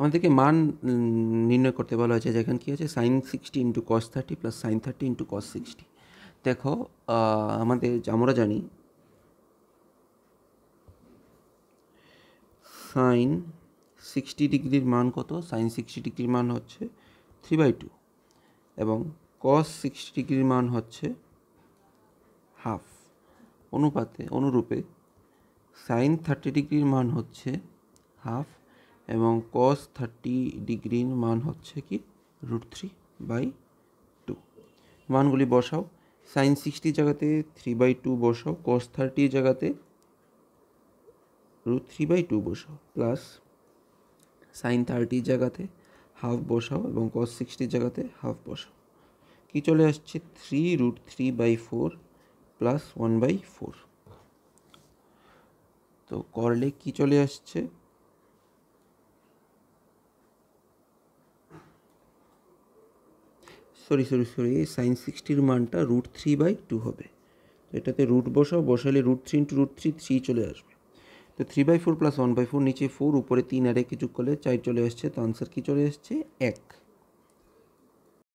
আমাদেরকে মান নির্ণয় করতে বলা হয়েছে, যেখানে কী আছে sin 60 into cos 30 plus sin 30 into cos 60। দেখো আমরা জানি sin 60 ডিগ্রির মান কত? sin 60 ডিগ্রির মান হচ্ছে 3/2 এবং cos 60 ডিগ্রির মান হচ্ছে হাফ। অনুরূপে sin 30 ডিগ্রির মান হচ্ছে হাফ এবং cos 30 ডিগ্রির মান হচ্ছে কি √3/2। মানগুলি বসাও, sin 60 জায়গাতে 3/2 বসাও, cos 30 জায়গাতে √3/2 বসাও, প্লাস sin 30 জায়গাতে হাফ বসাও এবং cos 60 জায়গাতে হাফ বসাও। কি চলে আসছে? 3√3/4 প্লাস 1/4। তো করলে কি চলে আসছে? সরি sin 60-র মানটা √3/2 হবে। তো এটাতে রুট বসালে √3 ইন্টু √3 3 চলে আসবে। তো 3/4 প্লাস 1/4, নিচে 4, উপরে 3 আর 1 যোগ করলে 4 চলে আসছে। তো আনসার কি চলে আসছে? 1।